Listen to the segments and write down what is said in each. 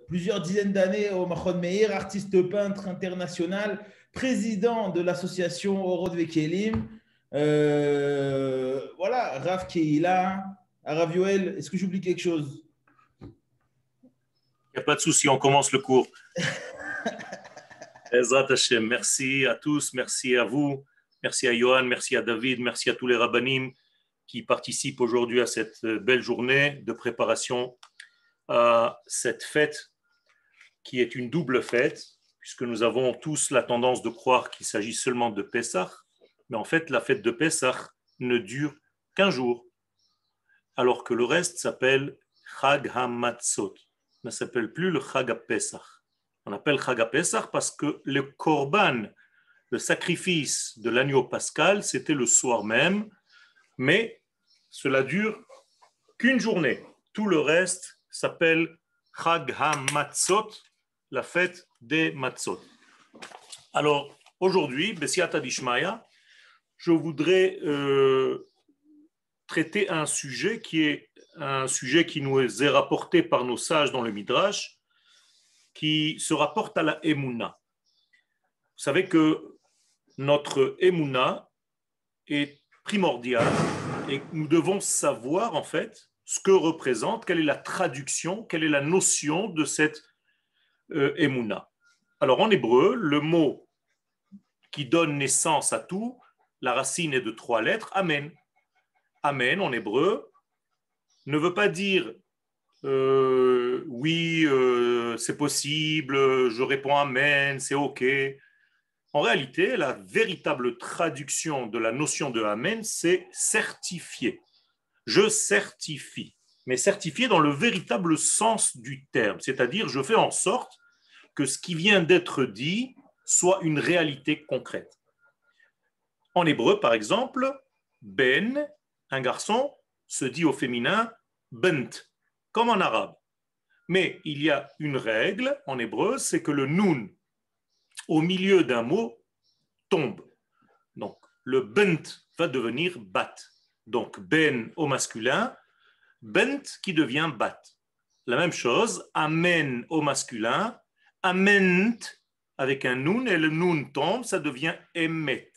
Plusieurs dizaines d'années au Mahon Meir, artiste peintre international, président de l'association Orod Vekelim. Voilà, Rav Keila, Rav Yoel, est-ce que j'oublie quelque chose? Il n'y a pas de souci, on commence le cours. Ezrat Hashem, merci à tous, merci à vous, merci à Johan, merci à David, merci à tous les rabbanim qui participent aujourd'hui à cette belle journée de préparation à cette fête qui est une double fête, puisque nous avons tous la tendance de croire qu'il s'agit seulement de Pessah, mais en fait la fête de Pessah ne dure qu'un jour, alors que le reste s'appelle Chag HaMatzot, ne s'appelle plus le Chag HaPessah. On appelle Chag HaPessah parce que le korban, le sacrifice de l'agneau pascal, c'était le soir même, mais cela dure qu'une journée. Tout le reste s'appelle Chag HaMatzot, la fête des Matzot. Alors, aujourd'hui, Besiata Dishmaya, je voudrais traiter un sujet qui est un sujet qui nous est rapporté par nos sages dans le Midrash, qui se rapporte à la Emouna. Vous savez que notre Emouna est primordiale et nous devons savoir en fait ce que représente, quelle est la traduction, quelle est la notion de cette Emouna. Alors en hébreu, le mot qui donne naissance à tout, la racine est de 3 lettres, Amen. Amen en hébreu ne veut pas dire oui, c'est possible, je réponds Amen, c'est OK. En réalité, la véritable traduction de la notion de Amen, c'est certifier. Je certifie, mais certifier dans le véritable sens du terme, c'est-à-dire je fais en sorte que ce qui vient d'être dit soit une réalité concrète. En hébreu, par exemple, Ben, un garçon, se dit au féminin bent, comme en arabe. Mais il y a une règle en hébreu, c'est que le nun au milieu d'un mot tombe. Donc le bent va devenir bat. Donc ben au masculin, bent qui devient bat. La même chose, amen au masculin, ament avec un nun et le nun tombe, ça devient emet.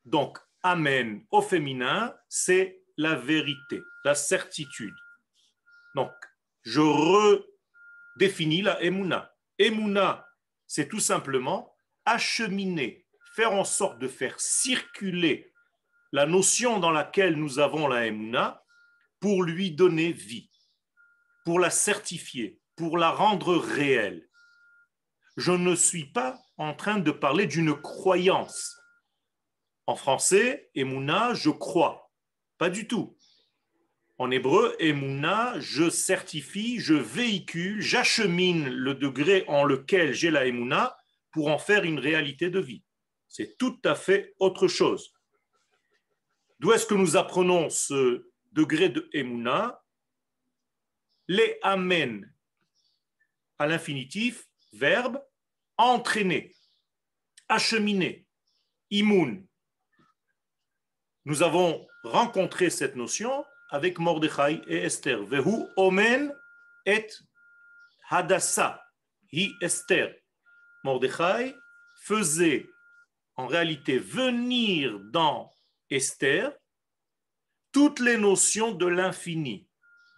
Donc amen au féminin, c'est la vérité, la certitude. Donc, je redéfinis la Emouna. Emouna, c'est tout simplement acheminer, faire en sorte de faire circuler la notion dans laquelle nous avons la Emouna pour lui donner vie, pour la certifier, pour la rendre réelle. Je ne suis pas en train de parler d'une croyance. En français, Emouna, je crois. Pas du tout. En hébreu, Emouna, je certifie, je véhicule, j'achemine le degré en lequel j'ai la Emouna pour en faire une réalité de vie. C'est tout à fait autre chose. D'où est-ce que nous apprenons ce degré de Emouna? Les amen à l'infinitif, verbe, entraîner, acheminer, imoun. Nous avons rencontré cette notion avec Mordechai et Esther. Vehu omen et hadassa, hi Esther. Mordechai faisait en réalité venir dans Esther toutes les notions de l'infini.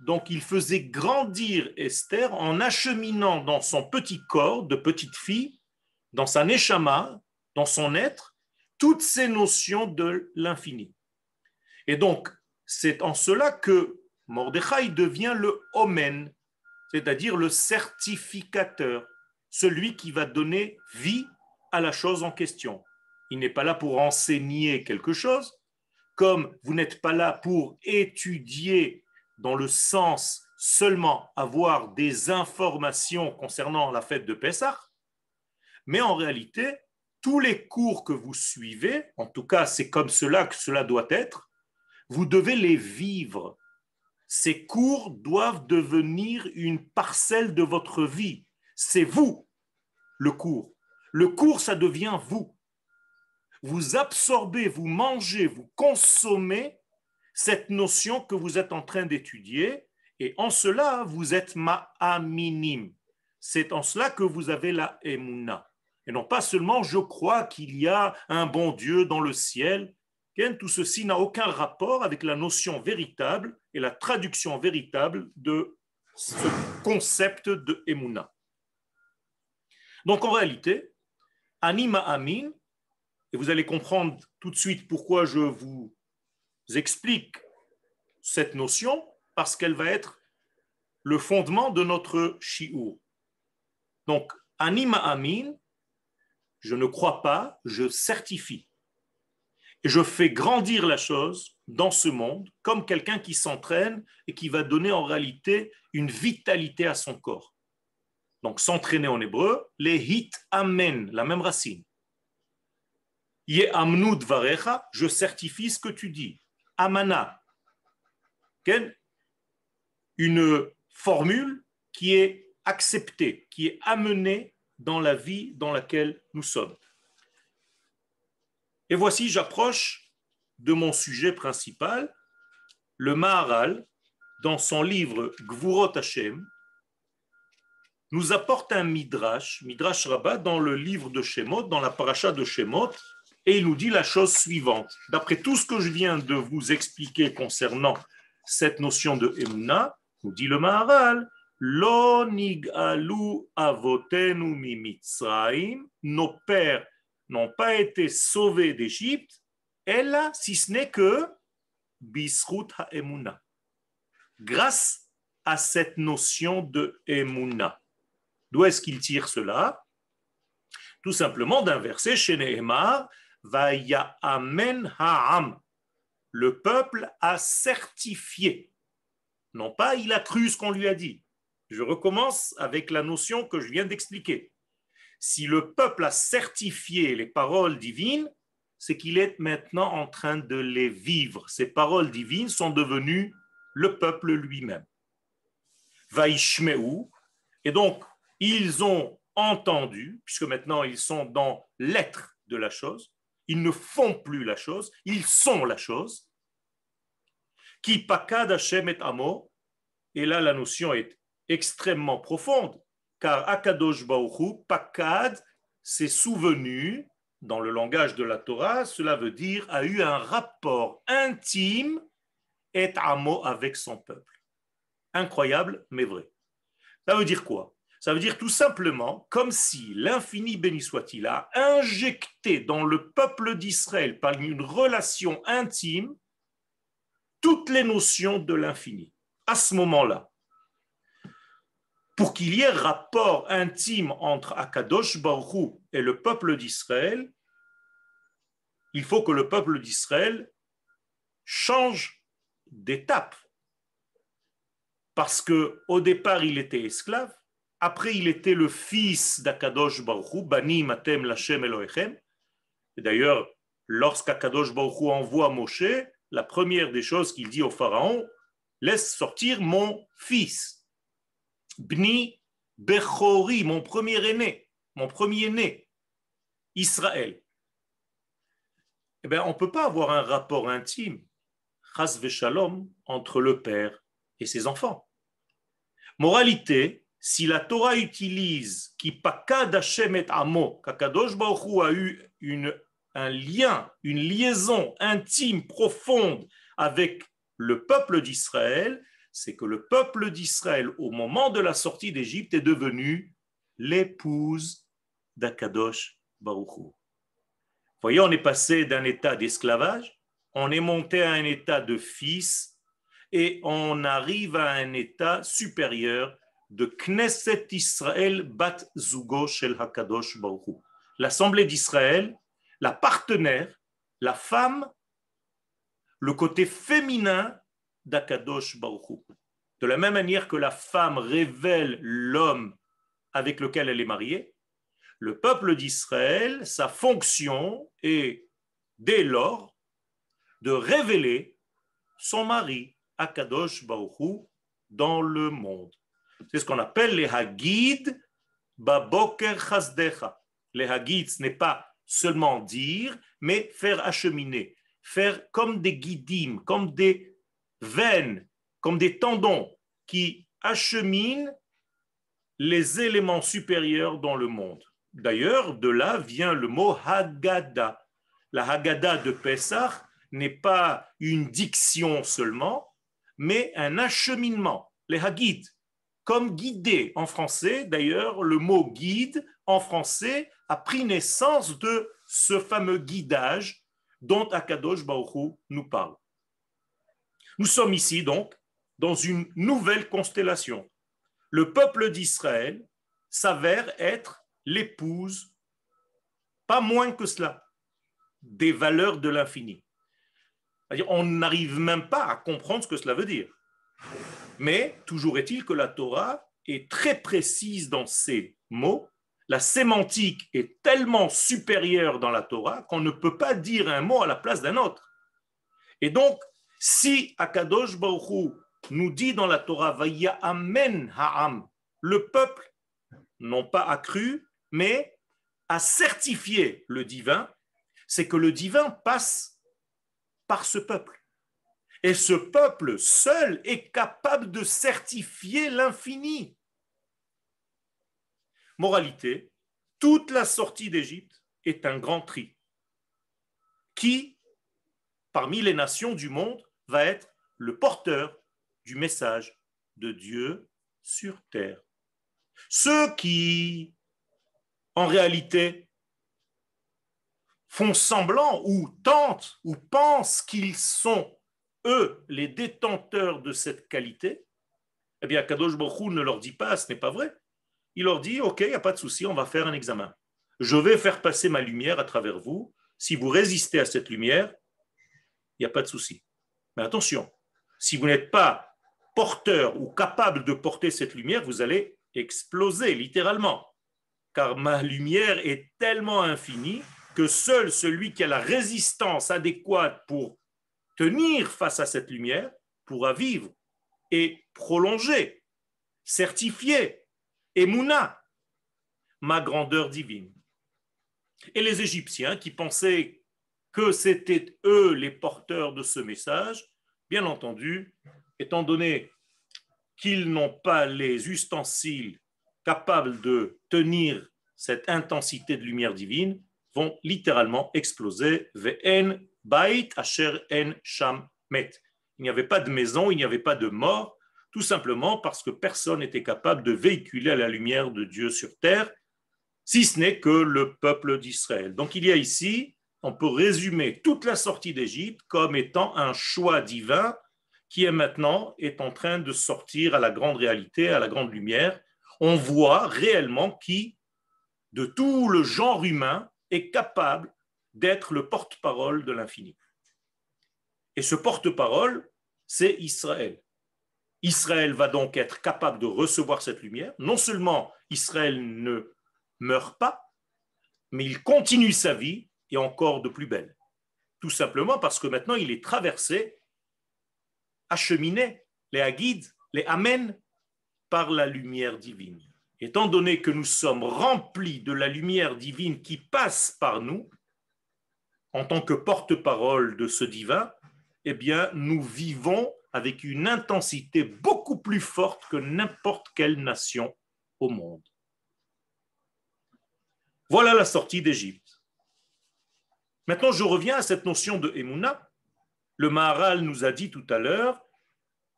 Donc il faisait grandir Esther en acheminant dans son petit corps de petite fille, dans sa neshama, dans son être, toutes ces notions de l'infini. Et donc, c'est en cela que Mordechai devient le omen, c'est-à-dire le certificateur, celui qui va donner vie à la chose en question. Il n'est pas là pour enseigner quelque chose, comme vous n'êtes pas là pour étudier dans le sens seulement avoir des informations concernant la fête de Pessah, mais en réalité, tous les cours que vous suivez, en tout cas c'est comme cela que cela doit être, vous devez les vivre. Ces cours doivent devenir une parcelle de votre vie. C'est vous, le cours. Le cours, ça devient vous. Vous absorbez, vous mangez, vous consommez cette notion que vous êtes en train d'étudier et en cela, vous êtes ma'aminim. c'est en cela que vous avez la Emouna. Et non pas seulement je crois qu'il y a un bon Dieu dans le ciel. Tout ceci n'a aucun rapport avec la notion véritable et la traduction véritable de ce concept de Emouna. Donc en réalité, Anima Amin, et vous allez comprendre tout de suite pourquoi je vous explique cette notion, parce qu'elle va être le fondement de notre shiur. Donc, Anima Amin, je ne crois pas, je certifie. Et je fais grandir la chose dans ce monde comme quelqu'un qui s'entraîne et qui va donner en réalité une vitalité à son corps. Donc, s'entraîner en hébreu, les hit amen, la même racine. Ye amnud varecha, je certifie ce que tu dis. Amana, une formule qui est acceptée, qui est amenée dans la vie dans laquelle nous sommes. Et voici, j'approche de mon sujet principal. Le Maharal, dans son livre Gvurot Hashem, nous apporte un Midrash Rabbah, dans le livre de Shemot, dans la paracha de Shemot, et il nous dit la chose suivante. D'après tout ce que je viens de vous expliquer concernant cette notion de Emouna, nous dit le Maharal, Lo nig'alu avotenu mi Mitzrayim, nos pères n'ont pas été sauvés d'Égypte, ella, si ce n'est que bisrut ha'emuna, grâce à cette notion de Emouna. D'où est-ce qu'il tire cela? Tout simplement d'un verset chez Nehemar, Vaya amen ha'am. Le peuple a certifié. Non pas il a cru ce qu'on lui a dit. Je recommence avec la notion que je viens d'expliquer. Si le peuple a certifié les paroles divines, c'est qu'il est maintenant en train de les vivre. Ces paroles divines sont devenues le peuple lui-même. Vaishmeu, et donc ils ont entendu, puisque maintenant ils sont dans l'être de la chose, ils ne font plus la chose, ils sont la chose. Ki pakad Hashem et amo, et là la notion est extrêmement profonde, car Akadosh Baruch Hu, pakad, s'est souvenu, dans le langage de la Torah, cela veut dire a eu un rapport intime et amo avec son peuple. Incroyable, mais vrai. Ça veut dire quoi? Ça veut dire tout simplement comme si l'infini béni soit-il a injecté dans le peuple d'Israël par une relation intime toutes les notions de l'infini. À ce moment-là, pour qu'il y ait rapport intime entre Akadosh Baruch Hu et le peuple d'Israël, il faut que le peuple d'Israël change d'étape. Parce qu'au départ, il était esclave. Après, il était le fils d'Akadosh Baruch Hu, Bani Matem Lashem Elohechem. Et d'ailleurs, lorsqu'Akadosh Baruch Hu envoie Moshe, la première des choses qu'il dit au pharaon, laisse sortir mon fils. Bni Bechori, mon premier-né, Israël. Eh bien, on ne peut pas avoir un rapport intime, chas v'shalom, entre le père et ses enfants. Moralité, si la Torah utilise qui pakad Hashem et amo, qu'Akadosh Baruch Hu a eu un lien, une liaison intime, profonde avec le peuple d'Israël, c'est que le peuple d'Israël, au moment de la sortie d'Égypte, est devenu l'épouse d'Akadosh Baruch Hu. Vous voyez, on est passé d'un état d'esclavage, on est monté à un état de fils, et on arrive à un état supérieur de Knesset Israël Bat Zugo Shel Hakadosh Baruch Hu. L'Assemblée d'Israël, la partenaire, la femme, le côté féminin d'Akadosh Baruch Hu. De la même manière que la femme révèle l'homme avec lequel elle est mariée, le peuple d'Israël, sa fonction est dès lors de révéler son mari, Akadosh Baruch Hu, dans le monde. C'est ce qu'on appelle les Hagid Baboker Chasdecha. Les Hagid, ce n'est pas seulement dire, mais faire acheminer, faire comme des guidim, comme des veines, comme des tendons qui acheminent les éléments supérieurs dans le monde. D'ailleurs, de là vient le mot Haggadah. La Haggadah de Pessah n'est pas une diction seulement, mais un acheminement, les Haggid, comme guider en français. D'ailleurs, le mot guide en français a pris naissance de ce fameux guidage dont Akadosh Baruch Hu nous parle. Nous sommes ici donc dans une nouvelle constellation. Le peuple d'Israël s'avère être l'épouse, pas moins que cela, des valeurs de l'infini. C'est-à-dire, on n'arrive même pas à comprendre ce que cela veut dire. Mais toujours est-il que la Torah est très précise dans ses mots. La sémantique est tellement supérieure dans la Torah qu'on ne peut pas dire un mot à la place d'un autre. Et donc, si Akadosh Baruch Hu nous dit dans la Torah, Vaya'amen ha'am, le peuple, non pas a cru, mais a certifié le divin, c'est que le divin passe par ce peuple. Et ce peuple seul est capable de certifier l'infini. Moralité, toute la sortie d'Égypte est un grand tri. Qui, parmi les nations du monde, va être le porteur du message de Dieu sur terre? Ceux qui, en réalité, font semblant ou tentent ou pensent qu'ils sont, eux, les détenteurs de cette qualité, eh bien, Kadosh Baruch Hu ne leur dit pas, ce n'est pas vrai. Il leur dit, ok, il n'y a pas de souci, on va faire un examen. Je vais faire passer ma lumière à travers vous. Si vous résistez à cette lumière, il n'y a pas de souci. Mais attention, si vous n'êtes pas porteur ou capable de porter cette lumière, vous allez exploser, littéralement. Car ma lumière est tellement infinie que seul celui qui a la résistance adéquate pour tenir face à cette lumière pourra vivre et prolonger, certifier, Emouna, ma grandeur divine. Et les Égyptiens qui pensaient que c'était eux les porteurs de ce message, bien entendu, étant donné qu'ils n'ont pas les ustensiles capables de tenir cette intensité de lumière divine, vont littéralement exploser. Ve'en bait asher en sham met. Il n'y avait pas de maison, il n'y avait pas de mort, tout simplement parce que personne n'était capable de véhiculer la lumière de Dieu sur terre, si ce n'est que le peuple d'Israël. Donc il y a ici, on peut résumer toute la sortie d'Égypte comme étant un choix divin qui est maintenant est en train de sortir à la grande réalité, à la grande lumière. On voit réellement qui, de tout le genre humain, est capable d'être le porte-parole de l'infini. Et ce porte-parole, c'est Israël. Israël va donc être capable de recevoir cette lumière. Non seulement Israël ne meurt pas, mais il continue sa vie et encore de plus belle. Tout simplement parce que maintenant il est traversé, acheminé, les Haggid, les Amen, par la lumière divine. Étant donné que nous sommes remplis de la lumière divine qui passe par nous, en tant que porte-parole de ce divin, eh bien, nous vivons avec une intensité beaucoup plus forte que n'importe quelle nation au monde. Voilà la sortie d'Égypte. Maintenant, je reviens à cette notion de Emouna. Le Maharal nous a dit tout à l'heure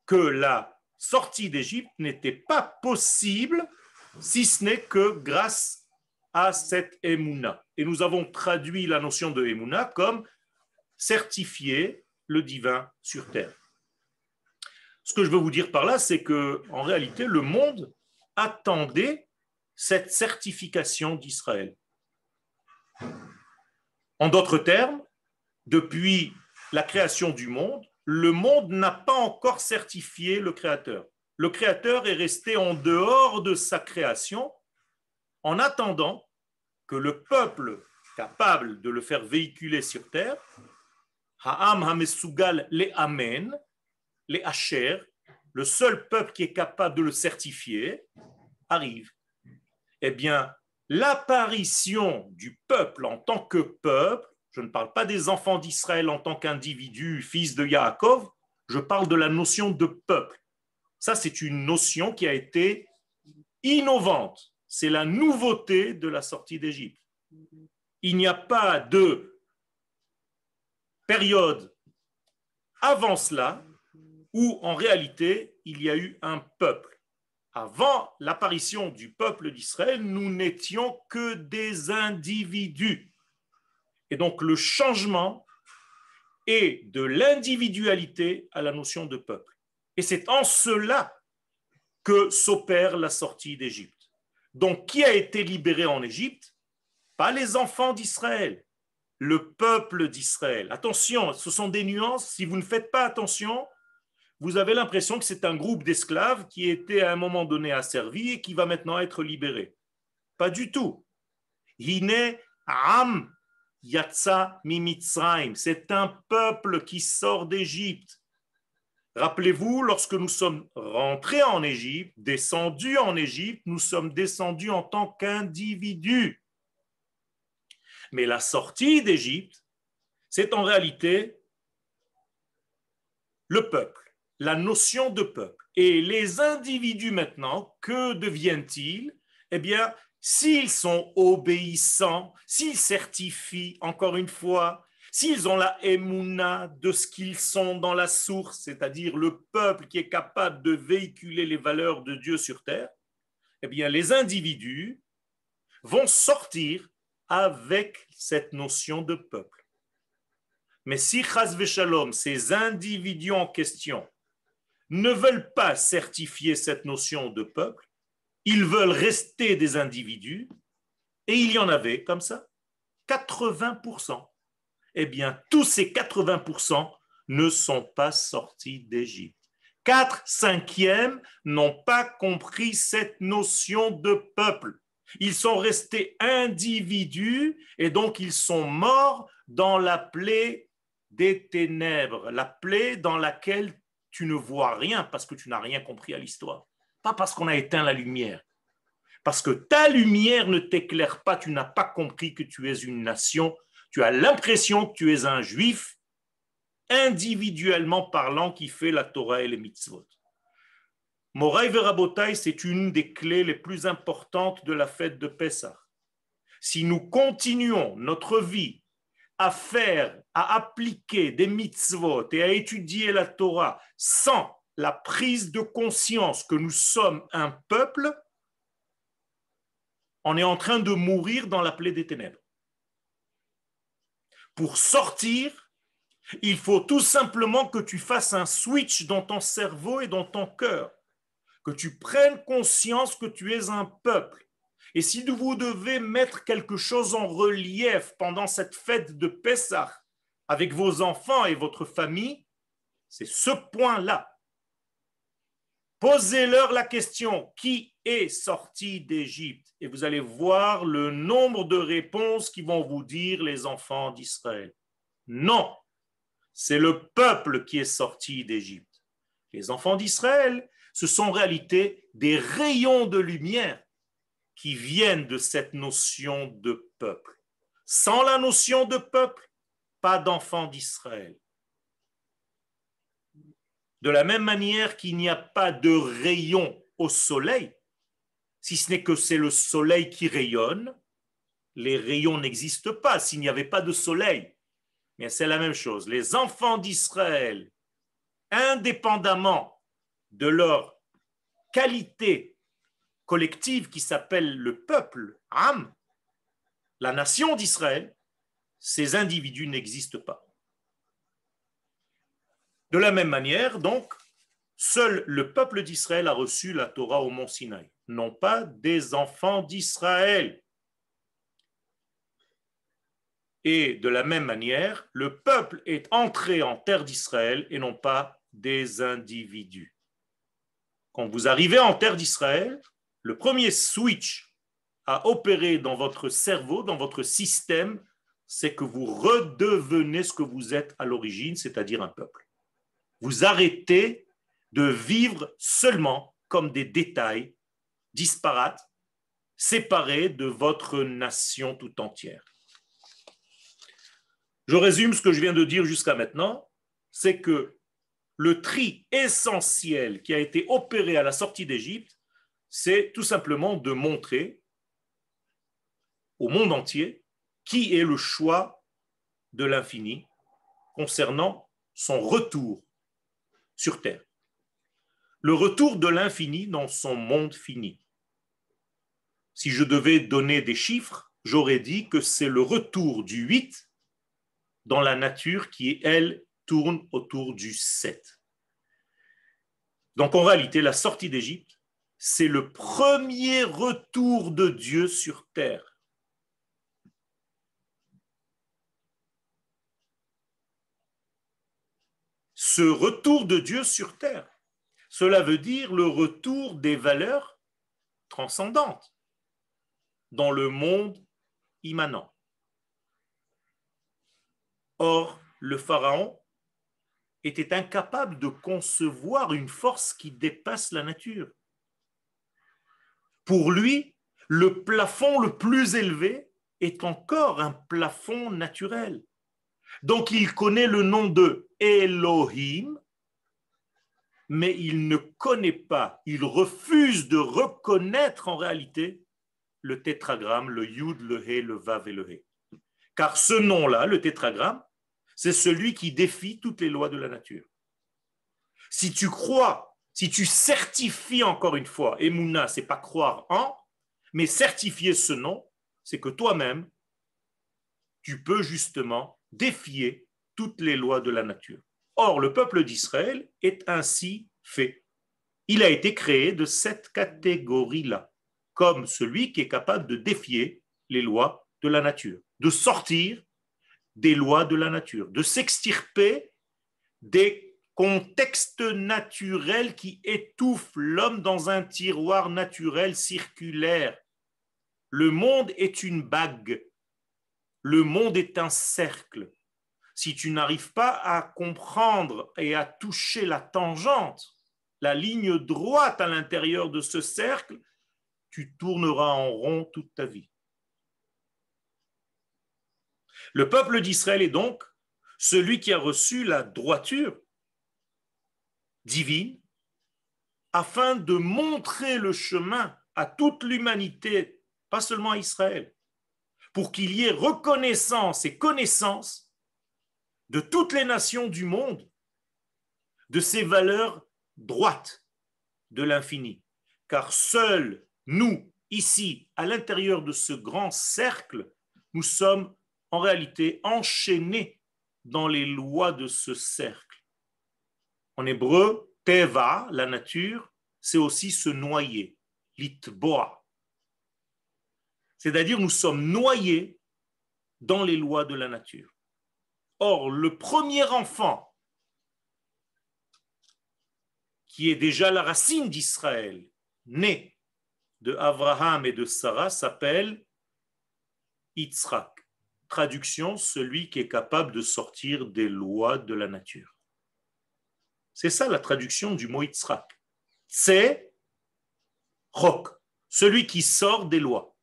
que la sortie d'Égypte n'était pas possible si ce n'est que grâce à cette Emouna. Et nous avons traduit la notion de Emouna comme certifier le divin sur terre. Ce que je veux vous dire par là, c'est que en réalité, le monde attendait cette certification d'Israël. En d'autres termes, depuis la création du monde, le monde n'a pas encore certifié le Créateur. Le Créateur est resté en dehors de sa création en attendant que le peuple capable de le faire véhiculer sur terre, Ha'am Hamesugal le Amen, les Asher, le seul peuple qui est capable de le certifier, arrive. Eh bien, l'apparition du peuple en tant que peuple, je ne parle pas des enfants d'Israël en tant qu'individus, fils de Yaakov, je parle de la notion de peuple. Ça, c'est une notion qui a été innovante. C'est la nouveauté de la sortie d'Égypte. Il n'y a pas de période avant cela où en réalité il y a eu un peuple. Avant l'apparition du peuple d'Israël, nous n'étions que des individus. Et donc le changement est de l'individualité à la notion de peuple. Et c'est en cela que s'opère la sortie d'Égypte. Donc qui a été libéré en Égypte? Pas les enfants d'Israël, le peuple d'Israël. Attention, ce sont des nuances. Si vous ne faites pas attention, vous avez l'impression que c'est un groupe d'esclaves qui était à un moment donné asservi et qui va maintenant être libéré. Pas du tout. Hine Am Yatsa Mimitzraim. C'est un peuple qui sort d'Égypte. Rappelez-vous, lorsque nous sommes rentrés en Égypte, descendus en Égypte, nous sommes descendus en tant qu'individus. Mais la sortie d'Égypte, c'est en réalité le peuple, la notion de peuple. Et les individus maintenant, que deviennent-ils? Eh bien, s'ils sont obéissants, s'ils certifient, encore une fois, s'ils ont la émouna de ce qu'ils sont dans la source, c'est-à-dire le peuple qui est capable de véhiculer les valeurs de Dieu sur terre, eh bien, les individus vont sortir avec cette notion de peuple. Mais si chas v'shalom, ces individus en question ne veulent pas certifier cette notion de peuple, ils veulent rester des individus, et il y en avait comme ça, 80%. Eh bien, tous ces 80% ne sont pas sortis d'Égypte. 4/5 n'ont pas compris cette notion de peuple. Ils sont restés individus et donc ils sont morts dans la plaie des ténèbres, la plaie dans laquelle tu ne vois rien parce que tu n'as rien compris à l'histoire. Pas parce qu'on a éteint la lumière. Parce que ta lumière ne t'éclaire pas, tu n'as pas compris que tu es une nation, tu as l'impression que tu es un juif, individuellement parlant, qui fait la Torah et les mitzvot. Moraï Verabotai, c'est une des clés les plus importantes de la fête de Pessah. Si nous continuons notre vie à faire, à appliquer des mitzvot et à étudier la Torah sans la prise de conscience que nous sommes un peuple, on est en train de mourir dans la plaie des ténèbres. Pour sortir, il faut tout simplement que tu fasses un switch dans ton cerveau et dans ton cœur, que tu prennes conscience que tu es un peuple. Et si vous devez mettre quelque chose en relief pendant cette fête de Pessah avec vos enfants et votre famille, c'est ce point-là. Posez-leur la question, qui est sorti d'Égypte? Et vous allez voir le nombre de réponses qui vont vous dire les enfants d'Israël. Non, c'est le peuple qui est sorti d'Égypte. Les enfants d'Israël, ce sont en réalité des rayons de lumière qui viennent de cette notion de peuple. Sans la notion de peuple, pas d'enfants d'Israël. De la même manière qu'il n'y a pas de rayons au soleil, si ce n'est que c'est le soleil qui rayonne, les rayons n'existent pas s'il n'y avait pas de soleil. Mais c'est la même chose. Les enfants d'Israël, indépendamment de leur qualité collective qui s'appelle le peuple, Am, la nation d'Israël, ces individus n'existent pas. De la même manière, donc, seul le peuple d'Israël a reçu la Torah au mont Sinaï, non pas des enfants d'Israël. Et de la même manière, le peuple est entré en terre d'Israël et non pas des individus. Quand vous arrivez en terre d'Israël, le premier switch à opérer dans votre cerveau, dans votre système, c'est que vous redevenez ce que vous êtes à l'origine, c'est-à-dire un peuple. Vous arrêtez de vivre seulement comme des détails disparates, séparés de votre nation tout entière. Je résume ce que je viens de dire jusqu'à maintenant, c'est que le tri essentiel qui a été opéré à la sortie d'Égypte, c'est tout simplement de montrer au monde entier qui est le choix de l'infini concernant son retour sur Terre. Le retour de l'infini dans son monde fini. Si je devais donner des chiffres, j'aurais dit que c'est le retour du 8 dans la nature qui, elle, tourne autour du 7. Donc en réalité, la sortie d'Égypte, c'est le premier retour de Dieu sur terre. Ce retour de Dieu sur terre, cela veut dire le retour des valeurs transcendantes dans le monde immanent. Or, le pharaon était incapable de concevoir une force qui dépasse la nature. Pour lui, le plafond le plus élevé est encore un plafond naturel. Donc il connaît le nom de Elohim, mais il ne connaît pas, il refuse de reconnaître en réalité le tétragramme, le Yud, le He, le Vav et le He. Car ce nom-là, le tétragramme, c'est celui qui défie toutes les lois de la nature. Si tu crois, si tu certifies encore une fois, Emouna, c'est pas croire en, mais certifier ce nom, c'est que toi-même, tu peux justement défier toutes les lois de la nature. Or, le peuple d'Israël est ainsi fait. Il a été créé de cette catégorie-là, comme celui qui est capable de défier les lois de la nature, de sortir des lois de la nature, de s'extirper des contextes naturels qui étouffent l'homme dans un tiroir naturel circulaire. Le monde est une bague. Le monde est un cercle. Si tu n'arrives pas à comprendre et à toucher la tangente, la ligne droite à l'intérieur de ce cercle, tu tourneras en rond toute ta vie. Le peuple d'Israël est donc celui qui a reçu la droiture divine afin de montrer le chemin à toute l'humanité, pas seulement à Israël, pour qu'il y ait reconnaissance et connaissance de toutes les nations du monde de ces valeurs droites de l'infini. Car seuls nous, ici, à l'intérieur de ce grand cercle, nous sommes en réalité enchaînés dans les lois de ce cercle. En hébreu, teva, la nature, c'est aussi se noyer, litboa. C'est-à-dire nous sommes noyés dans les lois de la nature. Or, le premier enfant, qui est déjà la racine d'Israël, né de Abraham et de Sarah, s'appelle Yitzhak. Traduction, celui qui est capable de sortir des lois de la nature. C'est ça la traduction du mot Yitzhak. C'est Chok, celui qui sort des lois.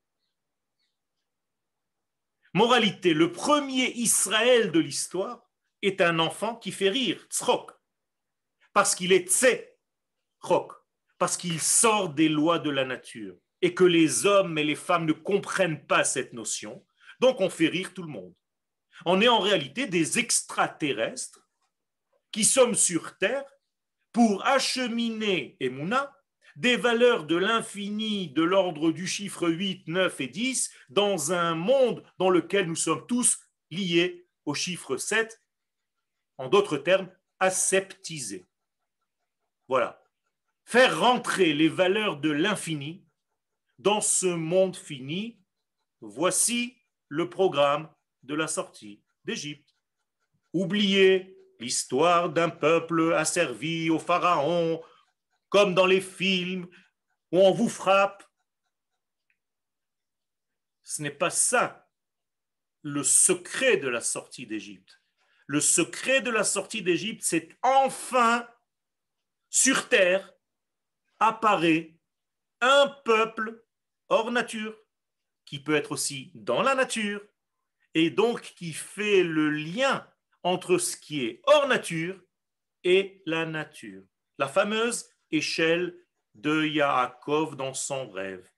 Moralité, le premier Israël de l'histoire est un enfant qui fait rire, tzrok, parce qu'il est tzé-chok, parce qu'il sort des lois de la nature et que les hommes et les femmes ne comprennent pas cette notion, donc on fait rire tout le monde. On est en réalité des extraterrestres qui sommes sur Terre pour acheminer, Emouna, des valeurs de l'infini, de l'ordre du chiffre 8, 9 et 10, dans un monde dans lequel nous sommes tous liés au chiffre 7, en d'autres termes, aseptisés. Voilà. Faire rentrer les valeurs de l'infini dans ce monde fini, voici le programme de la sortie d'Égypte. Oubliez l'histoire d'un peuple asservi au pharaon, comme dans les films où on vous frappe. Ce n'est pas ça le secret de la sortie d'Égypte. Le secret de la sortie d'Égypte, c'est enfin sur terre apparaît un peuple hors nature, qui peut être aussi dans la nature, et donc qui fait le lien entre ce qui est hors nature et la nature. La fameuse échelle de Yaakov dans son rêve.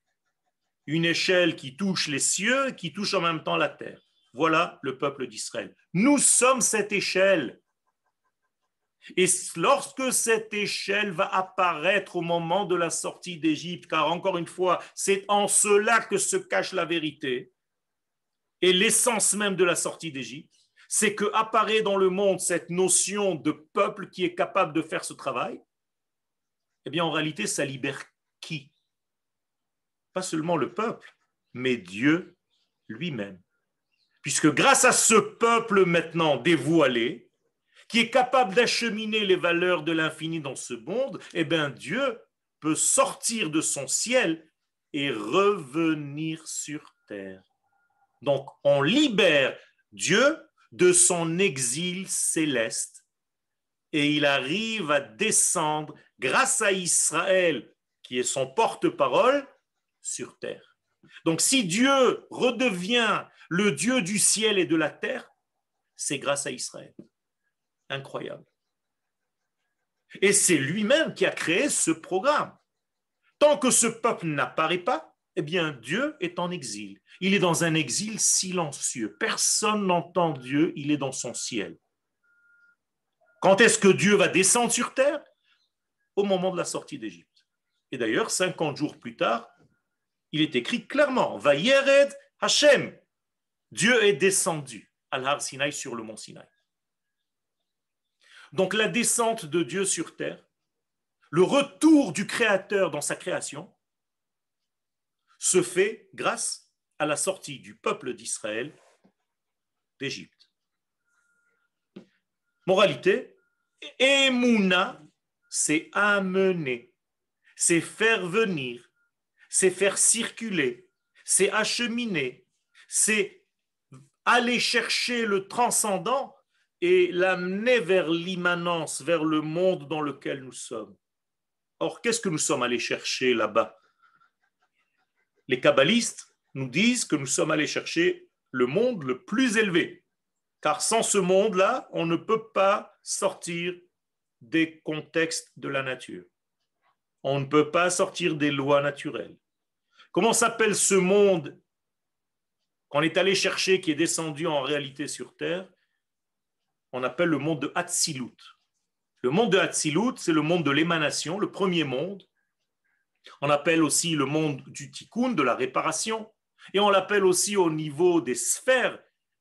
Une échelle qui touche les cieux, qui touche en même temps la terre. Voilà le peuple d'Israël. Nous sommes cette échelle. Et lorsque cette échelle va apparaître au moment de la sortie d'Égypte, car encore une fois, c'est en cela que se cache la vérité et l'essence même de la sortie d'Égypte, c'est que apparaît dans le monde cette notion de peuple qui est capable de faire ce travail. Eh bien, en réalité, ça libère qui? Pas seulement le peuple, mais Dieu lui-même. Puisque grâce à ce peuple maintenant dévoilé, qui est capable d'acheminer les valeurs de l'infini dans ce monde, eh bien Dieu peut sortir de son ciel et revenir sur terre. Donc on libère Dieu de son exil céleste et il arrive à descendre grâce à Israël, qui est son porte-parole, sur terre. Donc si Dieu redevient le Dieu du ciel et de la terre, c'est grâce à Israël. Incroyable. Et c'est lui-même qui a créé ce programme. Tant que ce peuple n'apparaît pas, eh bien Dieu est en exil. Il est dans un exil silencieux. Personne n'entend Dieu, il est dans son ciel. Quand est-ce que Dieu va descendre sur terre? Au moment de la sortie d'Égypte. Et d'ailleurs, 50 jours plus tard, il est écrit clairement, Vayered Hashem, Dieu est descendu à l'Har Sinaï, sur le mont Sinaï. Donc la descente de Dieu sur terre, le retour du Créateur dans sa création, se fait grâce à la sortie du peuple d'Israël d'Égypte. Moralité, Emouna, c'est amener, c'est faire venir, c'est faire circuler, c'est acheminer, c'est aller chercher le transcendant et l'amener vers l'immanence, vers le monde dans lequel nous sommes. Or, qu'est-ce que nous sommes allés chercher là-bas? Les kabbalistes nous disent que nous sommes allés chercher le monde le plus élevé, car sans ce monde-là, on ne peut pas sortir des contextes de la nature. On ne peut pas sortir des lois naturelles. Comment s'appelle ce monde qu'on est allé chercher, qui est descendu en réalité sur Terre? On appelle le monde de Hatzilut. Le monde de Hatzilut, c'est le monde de l'émanation, le premier monde. On appelle aussi le monde du tikkun, de la réparation. Et on l'appelle aussi au niveau des sphères,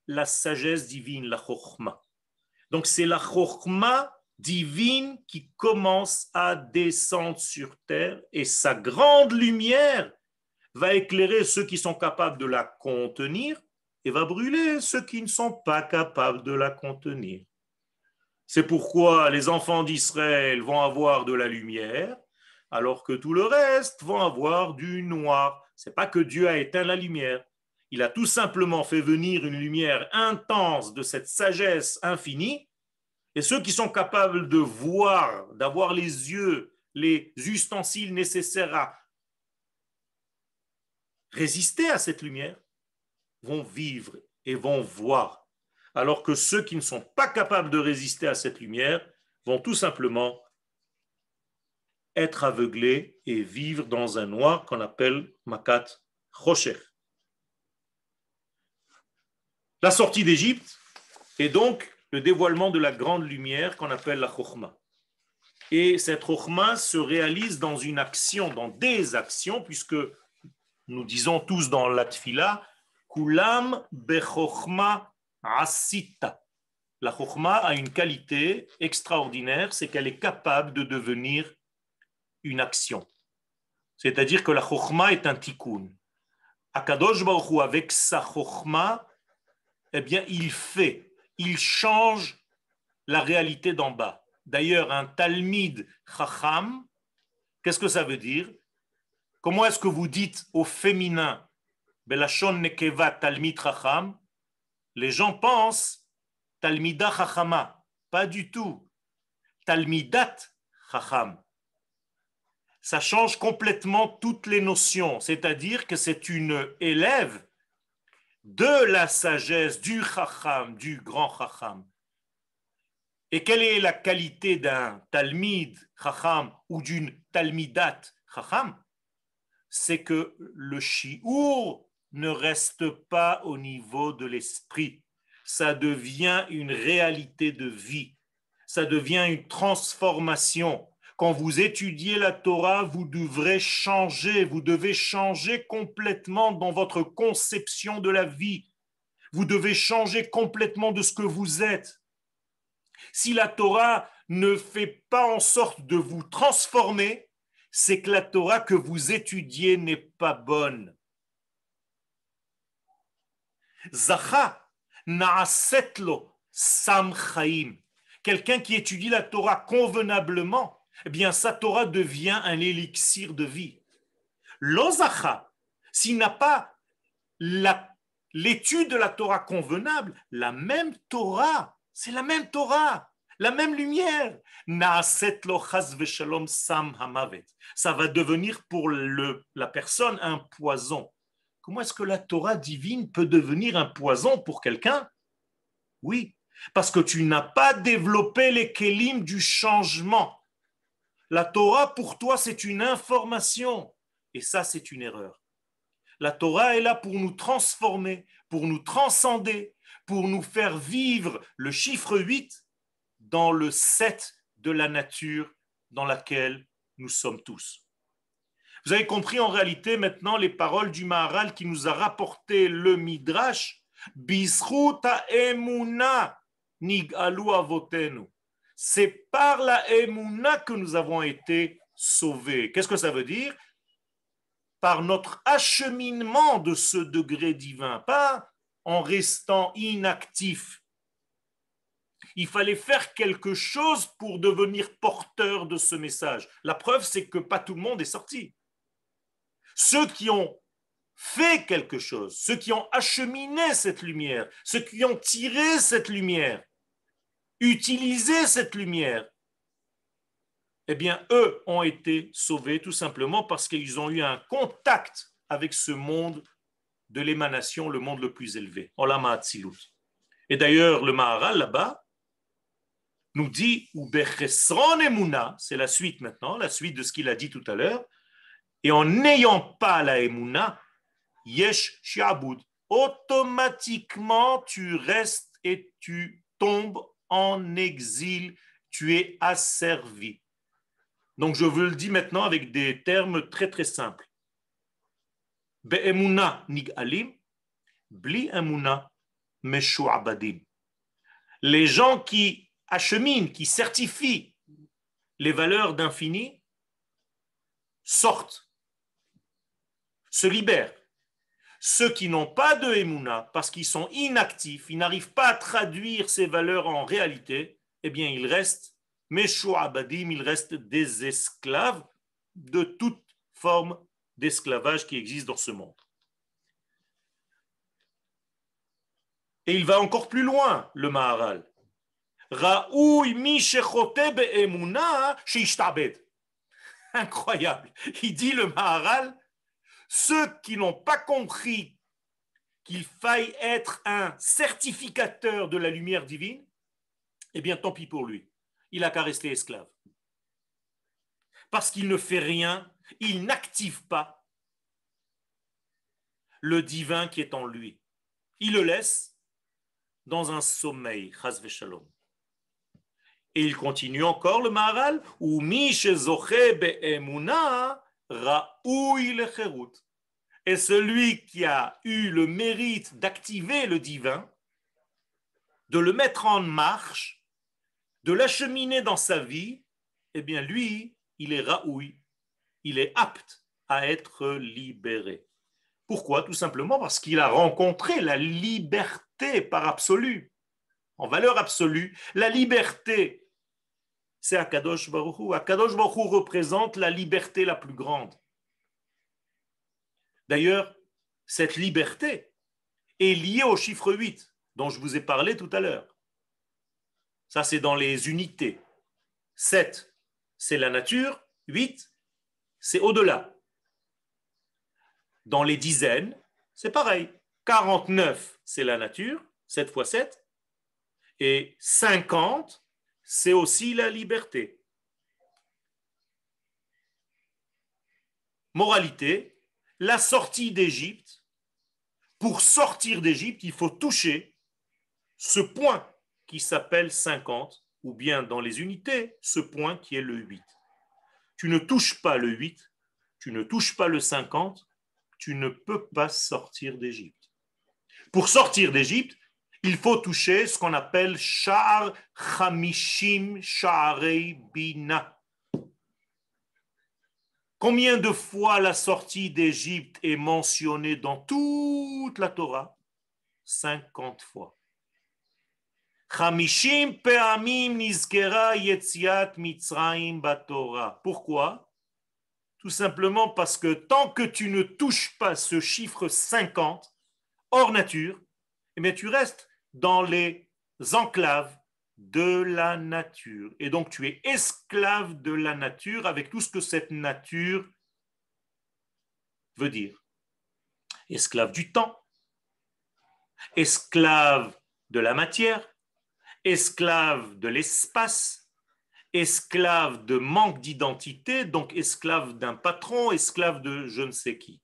la sagesse divine, la chokhma. Donc c'est la chokhma divine qui commence à descendre sur terre et sa grande lumière va éclairer ceux qui sont capables de la contenir et va brûler ceux qui ne sont pas capables de la contenir. C'est pourquoi les enfants d'Israël vont avoir de la lumière, alors que tout le reste vont avoir du noir. Ce n'est pas que Dieu a éteint la lumière. Il a tout simplement fait venir une lumière intense de cette sagesse infinie, et ceux qui sont capables de voir, d'avoir les yeux, les ustensiles nécessaires à résister à cette lumière, vont vivre et vont voir. Alors que ceux qui ne sont pas capables de résister à cette lumière vont tout simplement être aveuglés et vivre dans un noir qu'on appelle Makat Choshech. La sortie d'Égypte est donc le dévoilement de la grande lumière qu'on appelle la Chokhma. Et cette Chokhma se réalise dans une action, dans des actions, puisque nous disons tous dans la Tfila, Kulam bechokhma asita. La Chokhma a une qualité extraordinaire, c'est qu'elle est capable de devenir une action. C'est-à-dire que la Chokhma est un tikkun. Akadosh Baruch Hu, avec sa Chokhma, eh bien, il change la réalité d'en bas. D'ailleurs, un Talmid Chacham, qu'est-ce que ça veut dire? Comment est-ce que vous dites au féminin Belashon Nekeva Talmid Chacham? Les gens pensent Talmida Chachama. Pas du tout. Talmidat Chacham. Ça change complètement toutes les notions. C'est-à-dire que c'est une élève de la sagesse du Chacham, du grand Chacham. Et quelle est la qualité d'un Talmid Chacham ou d'une Talmidat chacham, c'est que le shiur ne reste pas au niveau de l'esprit. Ça devient une réalité de vie. Ça devient une transformation. Quand vous étudiez la Torah, vous devrez changer. Vous devez changer complètement dans votre conception de la vie. Vous devez changer complètement de ce que vous êtes. Si la Torah ne fait pas en sorte de vous transformer, c'est que la Torah que vous étudiez n'est pas bonne. Zacha na'asetlo sam chaim. Quelqu'un qui étudie la Torah convenablement, eh bien sa Torah devient un élixir de vie. Lo zacha, s'il n'a pas l'étude de la Torah convenable, la même Torah, c'est la même Torah, la même lumière. Na'asetlo chas v'shalom sam hamavet. Ça va devenir pour la personne un poison. Comment est-ce que la Torah divine peut devenir un poison pour quelqu'un? Oui, parce que tu n'as pas développé les kélim du changement. La Torah, pour toi, c'est une information. Et ça, c'est une erreur. La Torah est là pour nous transformer, pour nous transcender, pour nous faire vivre le chiffre 8 dans le 7 de la nature dans laquelle nous sommes tous. Vous avez compris en réalité maintenant les paroles du Maharal qui nous a rapporté le Midrash. Bizchut ha'emuna nig'alu avotenu. C'est par la emuna que nous avons été sauvés. Qu'est-ce que ça veut dire? Par notre acheminement de ce degré divin, pas en restant inactif. Il fallait faire quelque chose pour devenir porteur de ce message. La preuve, c'est que pas tout le monde est sorti. Ceux qui ont fait quelque chose, ceux qui ont acheminé cette lumière, ceux qui ont tiré cette lumière, utilisé cette lumière, eh bien, eux ont été sauvés tout simplement parce qu'ils ont eu un contact avec ce monde de l'émanation, le monde le plus élevé, Olam Hatzilut. Et d'ailleurs, le Maharal là-bas nous dit, ou Bechesron Emuna, c'est la suite maintenant, la suite de ce qu'il a dit tout à l'heure, et en n'ayant pas la Emuna, Yesh Shi'abud, automatiquement tu restes et tu tombes en exil, tu es asservi. Donc je vous le dis maintenant avec des termes très très simples. Be'emuna nig'alim, bli emuna meshu'abadim. Les gens qui acheminent, qui certifient les valeurs d'infini sortent, se libèrent. Ceux qui n'ont pas de emuna, parce qu'ils sont inactifs, ils n'arrivent pas à traduire ces valeurs en réalité, eh bien ils restent meshu'abadim, ils restent des esclaves de toute forme d'esclavage qui existe dans ce monde. Et il va encore plus loin, le Maharal. Ra'oui mi shechote be'emuna sheishtabed. Incroyable. Il dit le Maharal, ceux qui n'ont pas compris qu'il faille être un certificateur de la lumière divine, eh bien tant pis pour lui. Il n'a qu'à rester esclave. Parce qu'il ne fait rien, il n'active pas le divin qui est en lui. Il le laisse dans un sommeil, chas v'shalom. Et il continue encore le Maharal, ou mi shezoche be'emuna ra'oui lecherut. Et celui qui a eu le mérite d'activer le divin, de le mettre en marche, de l'acheminer dans sa vie, eh bien lui, il est ra'oui, il est apte à être libéré. Pourquoi? Tout simplement parce qu'il a rencontré la liberté par absolu. En valeur absolue, la liberté, c'est Akadosh Baruch Hu. Akadosh Baruch Hu représente la liberté la plus grande. D'ailleurs, cette liberté est liée au chiffre 8 dont je vous ai parlé tout à l'heure. Ça, c'est dans les unités. 7, c'est la nature. 8, c'est au-delà. Dans les dizaines, c'est pareil. 49, c'est la nature, 7 fois 7. Et 50, c'est aussi la liberté. Moralité, la sortie d'Égypte, pour sortir d'Égypte, il faut toucher ce point qui s'appelle 50, ou bien dans les unités, ce point qui est le 8. Tu ne touches pas le 8, tu ne touches pas le 50, tu ne peux pas sortir d'Égypte. Pour sortir d'Égypte, il faut toucher ce qu'on appelle Sha'ar Chamishim Sha'arei Bina. Combien de fois la sortie d'Égypte est mentionnée dans toute la Torah? 50 fois. Chamishim pe'amim nizkera yetziat Mitzrayim baTorah. Pourquoi? Tout simplement parce que tant que tu ne touches pas ce chiffre 50, hors nature, eh bien tu restes dans les enclaves de la nature. Et donc tu es esclave de la nature avec tout ce que cette nature veut dire. Esclave du temps, esclave de la matière, esclave de l'espace, esclave de manque d'identité, donc esclave d'un patron, esclave de je ne sais qui.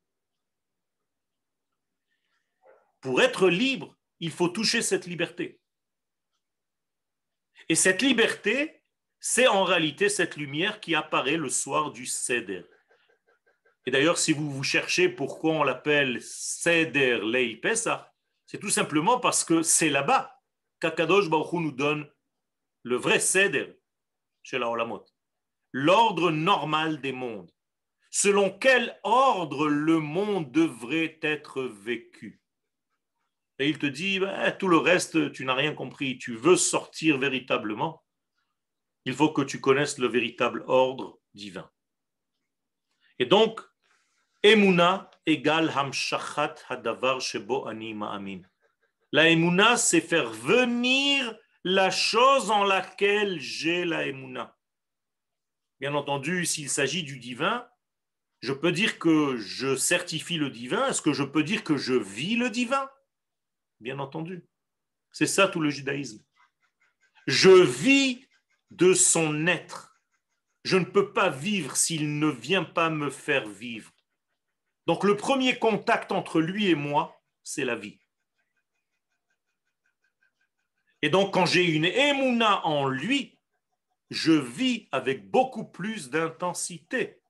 Pour être libre, il faut toucher cette liberté. Et cette liberté, c'est en réalité cette lumière qui apparaît le soir du Seder. Et d'ailleurs, si vous cherchez pourquoi on l'appelle Seder Leil Pesach, c'est tout simplement parce que c'est là-bas qu'Akadosh Baruch Hu nous donne le vrai Seder chez la Olamot, l'ordre normal des mondes, selon quel ordre le monde devrait être vécu. Et il te dit, tout le reste, tu n'as rien compris. Tu veux sortir véritablement, il faut que tu connaisses le véritable ordre divin. Et donc, Emouna égale Hamshachat Hadavar Shebo Ani Ma'amin. La Emouna, c'est faire venir la chose en laquelle j'ai la Emouna. Bien entendu, s'il s'agit du divin, je peux dire que je certifie le divin. Est-ce que je peux dire que je vis le divin? Bien entendu. C'est ça tout le judaïsme. Je vis de son être. Je ne peux pas vivre s'il ne vient pas me faire vivre. Donc le premier contact entre lui et moi, c'est la vie. Et donc quand j'ai une émouna en lui, je vis avec beaucoup plus d'intensité.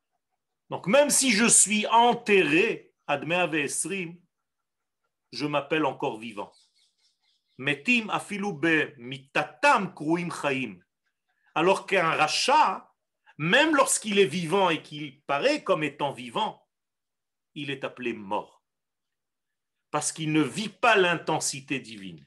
Donc même si je suis enterré, Admei Esrim, je m'appelle encore vivant. Metim afilu be mitatam kruim chaim. Alors qu'un rachat, même lorsqu'il est vivant et qu'il paraît comme étant vivant, il est appelé mort. Parce qu'il ne vit pas l'intensité divine.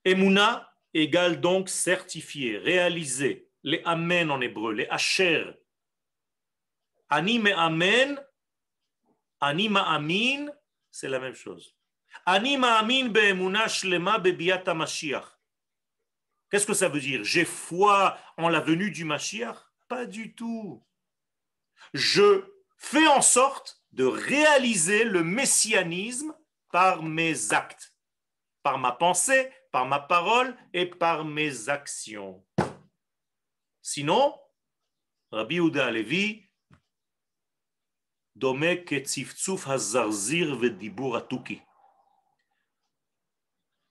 Emouna égale donc certifié, réalisé. Les amen en hébreu, les asher. Ani me amen, ani ma amin, c'est la même chose. Ani ma amin be'emuna shlema be'biat HaMashiach. Qu'est-ce que ça veut dire? J'ai foi en la venue du Mashiach? Pas du tout. Je fais en sorte de réaliser le messianisme par mes actes, par ma pensée, par ma parole et par mes actions. Sinon, Rabbi Yehuda Halevi, dome ketziftzuf hazarzir vedibur atuki.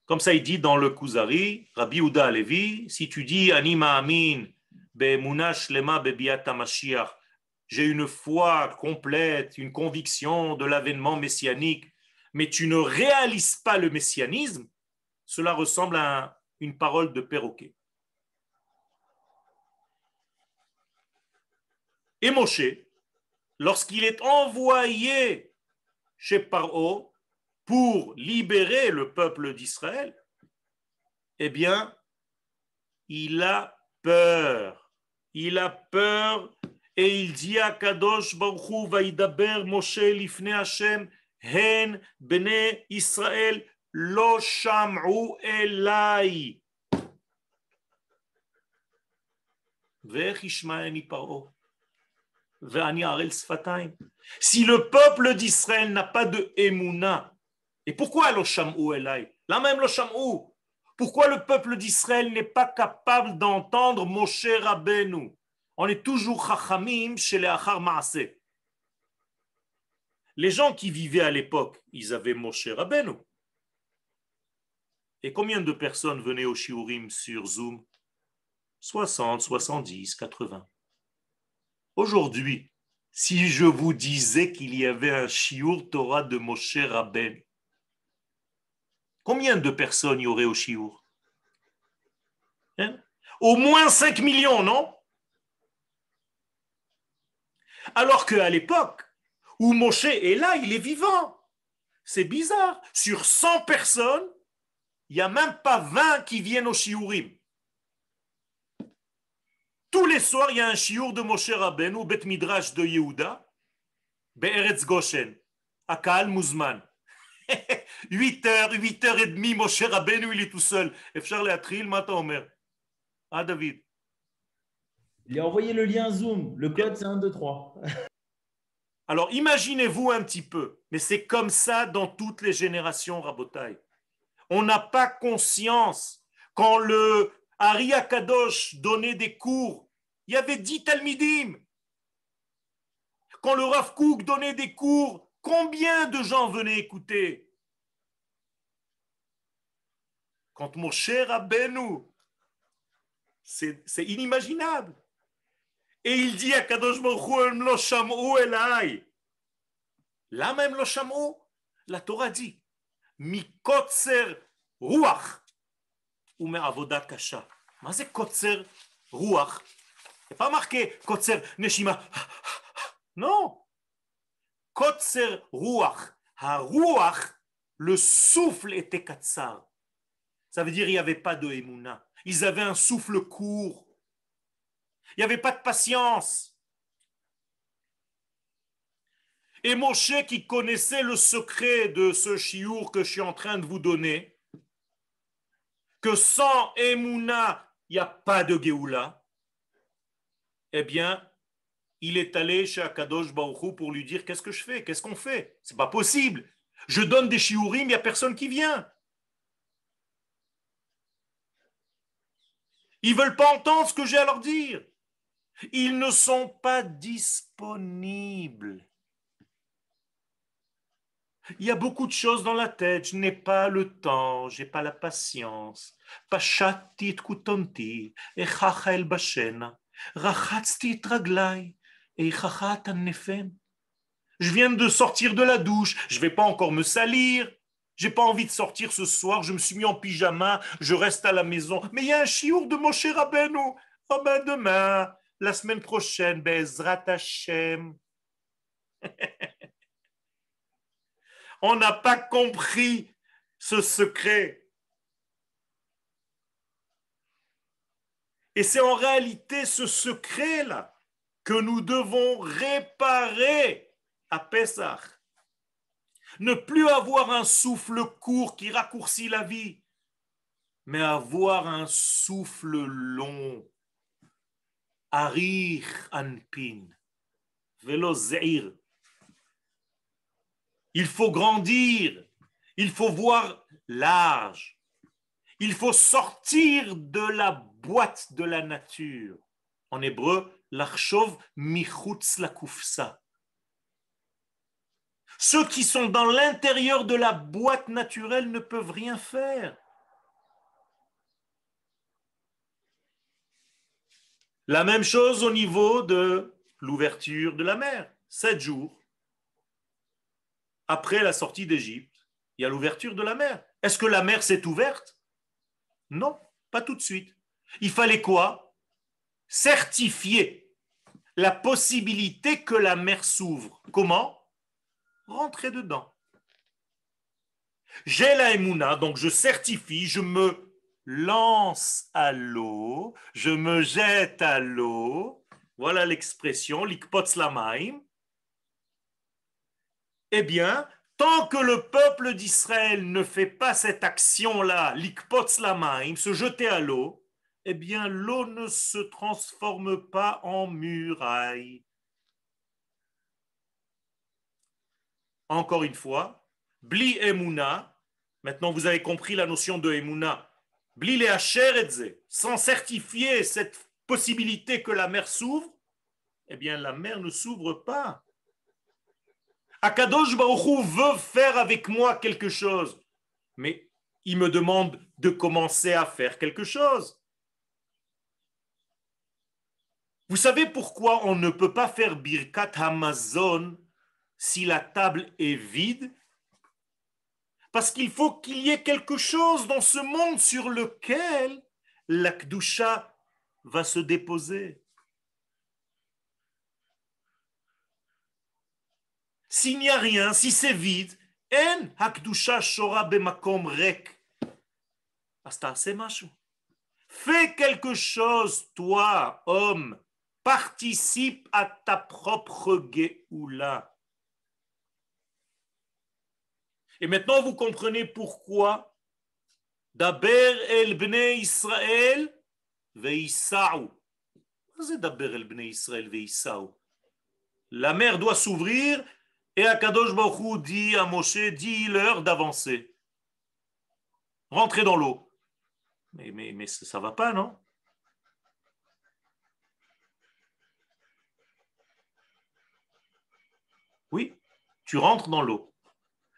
Comme ça, il dit dans le Kuzari, Rabbi Yehuda Halevi, si tu dis Ani ma'amin be'emuna shlema be'biat HaMashiach, j'ai une foi complète, une conviction de l'avènement messianique, mais tu ne réalises pas le messianisme, cela ressemble à une parole de perroquet. Et Moshe, lorsqu'il est envoyé chez Paro pour libérer le peuple d'Israël, eh bien, il a peur. Il a peur et il dit à Kadosh Baruch Hu, Vaidaber Moshe lifnei Hashem, hen bnei Israël lo sham'u elai. Ve'ech yishma'eni Paro. Si le peuple d'Israël n'a pas de émouna, et pourquoi lo sham'u elai? Là même lo sham'u. Pourquoi le peuple d'Israël n'est pas capable d'entendre Moshe Rabbeinu? On est toujours chachamim chez les achar maaseh. Les gens qui vivaient à l'époque, ils avaient Moshe Rabbeinu. Et combien de personnes venaient au shiurim sur Zoom? 60, 70, 80. Aujourd'hui, si je vous disais qu'il y avait un shiur Torah de Moshe Rabbeinu, combien de personnes y aurait au shiur? Au moins 5 millions, non? Alors qu'à l'époque où Moshe est là, il est vivant. C'est bizarre. Sur 100 personnes, il n'y a même pas 20 qui viennent au shiurim. Tous les soirs, il y a un shiur de Moshe Rabbeinu au Bet Midrash de Yehuda, Be'eretz Goshen, à Kaal Muzman. 8h, 8h30, Moshe Rabbeinu, il est tout seul. Efshar le'atril, ma ta omer? Ah, David. Il a envoyé le lien Zoom. Le code, c'est 1, 2, 3. Alors, imaginez-vous un petit peu, mais c'est comme ça dans toutes les générations, Rabotai. On n'a pas conscience. Quand le Ari Akadosh donnait des cours, il y avait 10 Talmidim. Quand le Rav Kook donnait des cours, combien de gens venaient écouter? Quand Moshe Rabbeinu, c'est inimaginable. Et il dit à Kadosh Baruch Hu, Em lo sham'u elai. Là même lo sham'u, la Torah dit, mikotzer ruach ou me'avoda kasha. Mais c'est kotzer ruach. Il n'est pas marqué kotzer neshima. Non. Kotzer ruach. Ha-ruach, le souffle était katsar. Ça veut dire qu'il n'y avait pas de émouna. Ils avaient un souffle court. Il n'y avait pas de patience. Et Moshe, qui connaissait le secret de ce chiour que je suis en train de vous donner, que sans émouna, il n'y a pas de Géoula, eh bien, il est allé chez Akadosh Baruch Hu pour lui dire qu'est-ce que je fais, qu'est-ce qu'on fait? C'est pas possible. Je donne des shiurim, il n'y a personne qui vient. Ils ne veulent pas entendre ce que j'ai à leur dire. Ils ne sont pas disponibles. Il y a beaucoup de choses dans la tête. Je n'ai pas le temps, je n'ai pas la patience. Pashati et kutonti, echacha el bashena, rachatzti et raglai, echacha tan nefem. Je viens de sortir de la douche, je ne vais pas encore me salir. J'ai pas envie de sortir ce soir, je me suis mis en pyjama, je reste à la maison. Mais il y a un chiour de Moshe Rabbeinu. Oh ben demain, la semaine prochaine, Bezrat Hashem. On n'a pas compris ce secret. Et c'est en réalité ce secret-là que nous devons réparer à Pessah. Ne plus avoir un souffle court qui raccourcit la vie, mais avoir un souffle long. Arir anpin, velo zeir. Il faut grandir, il faut voir large, il faut sortir de la boîte de la nature. En hébreu, l'achshov michutz la kufsa. Ceux qui sont dans l'intérieur de la boîte naturelle ne peuvent rien faire. La même chose au niveau de l'ouverture de la mer. 7 jours après la sortie d'Égypte, il y a l'ouverture de la mer. Est-ce que la mer s'est ouverte? Non, pas tout de suite. Il fallait quoi? Certifier la possibilité que la mer s'ouvre. Comment? Rentrer dedans. J'ai la émouna, donc je certifie, je me lance à l'eau, je me jette à l'eau. Voilà l'expression, likpotz lamaim. Eh bien, tant que le peuple d'Israël ne fait pas cette action-là, likpotz lamaim, se jeter à l'eau, eh bien, l'eau ne se transforme pas en muraille. Encore une fois, bli emuna, maintenant vous avez compris la notion de emuna, bli le hacher etze, sans certifier cette possibilité que la mer s'ouvre, eh bien la mer ne s'ouvre pas. Akadosh Baruch Hu veut faire avec moi quelque chose, mais il me demande de commencer à faire quelque chose. Vous savez pourquoi on ne peut pas faire Birkat Hamazon si la table est vide? Parce qu'il faut qu'il y ait quelque chose dans ce monde sur lequel la Kedusha va se déposer. S'il n'y a rien, si c'est vide, en hakdusha shora bemakom rek. Asta c'est macho. Fais quelque chose, toi, homme. Participe à ta propre Géoula. Et maintenant, vous comprenez pourquoi Daber el bnei Israël veisa'u. Qu'est-ce que Daber el bnei Israël veisa'u? La mer doit s'ouvrir et Akadosh Baruch Hu dit à Moshe, dis-leur d'avancer. Rentrez dans l'eau. Mais ça ne va pas, non? Oui, tu rentres dans l'eau.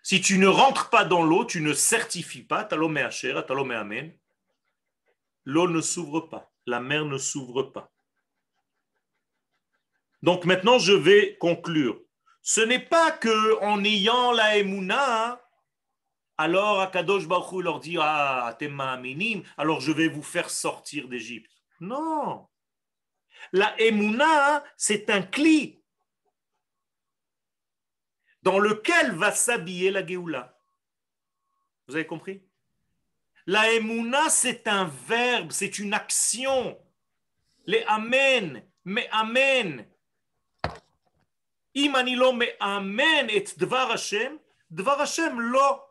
Si tu ne rentres pas dans l'eau, tu ne certifies pas, talomé hacher, talomé amen, l'eau ne s'ouvre pas, la mer ne s'ouvre pas. Donc maintenant, je vais conclure. Ce n'est pas qu'en ayant la Emouna, alors Akadosh Baruch Hu leur dit, ah, atem ma'aminim, alors je vais vous faire sortir d'Égypte. Non. La Emouna, c'est un cli dans lequel va s'habiller la Géoula. Vous avez compris? La Emouna, c'est un verbe, c'est une action. Les amen, mais amen. Im ani lo me'amen et dvar Hashem lo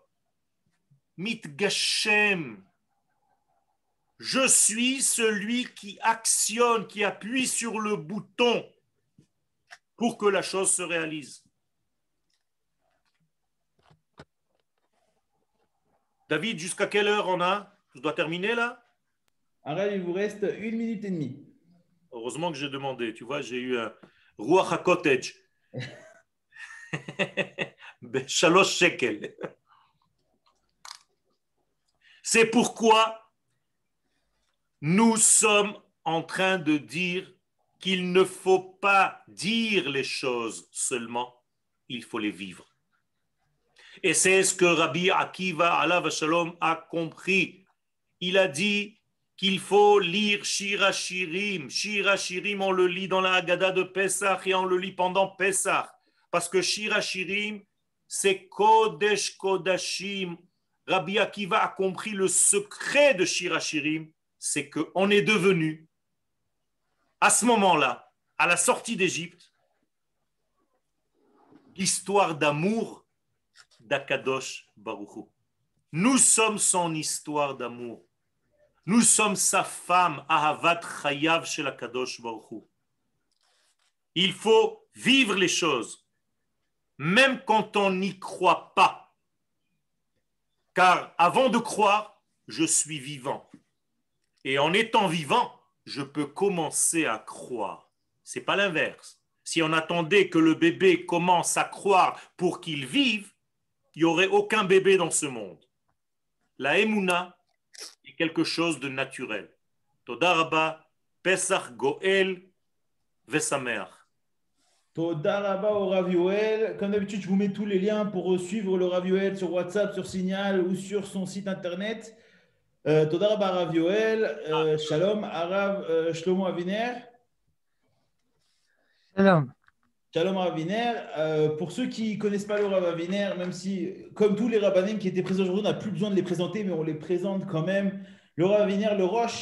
mitgashem. Je suis celui qui actionne, qui appuie sur le bouton pour que la chose se réalise. David, jusqu'à quelle heure on a? Je dois terminer là? Arabe, il vous reste 1 minute et demie. Heureusement que j'ai demandé. Tu vois, j'ai eu un Ruach HaKotage. Shalosh shekel. C'est pourquoi nous sommes en train de dire qu'il ne faut pas dire les choses seulement, il faut les vivre. Et c'est ce que Rabbi Akiva alav shalom a compris. Il a dit qu'il faut lire Shir HaShirim. Shir HaShirim, on le lit dans la Haggadah de Pesach et on le lit pendant Pesach. Parce que Shir HaShirim, c'est Kodesh Kodashim. Rabbi Akiva a compris le secret de Shir HaShirim, c'est qu'on est devenu, à ce moment-là, à la sortie d'Égypte, l'histoire d'amour d'Akadosh Baruch Hu. Nous sommes son histoire d'amour. Nous sommes sa femme, Ahavat Chayav shel Akadosh Baruch Hu. Il faut vivre les choses, même quand on n'y croit pas. Car avant de croire, je suis vivant. Et en étant vivant, je peux commencer à croire. Ce n'est pas l'inverse. Si on attendait que le bébé commence à croire pour qu'il vive, il n'y aurait aucun bébé dans ce monde. La Emouna est quelque chose de naturel. Toda Rabba, Pesach Goel, Vesamer. Toda Rabba au Rav Yoel. Comme d'habitude, je vous mets tous les liens pour suivre le Rav Yoel sur WhatsApp, sur Signal ou sur son site internet. Toda Rabba Rav Yoel. Shalom, Arav Shlomo Aviner. Shalom. Shalom Rav Aviner. Pour ceux qui ne connaissent pas le Rav Aviner, même si, comme tous les rabbanim qui étaient présents aujourd'hui, on n'a plus besoin de les présenter, mais on les présente quand même. Le Rav Aviner, le Roche.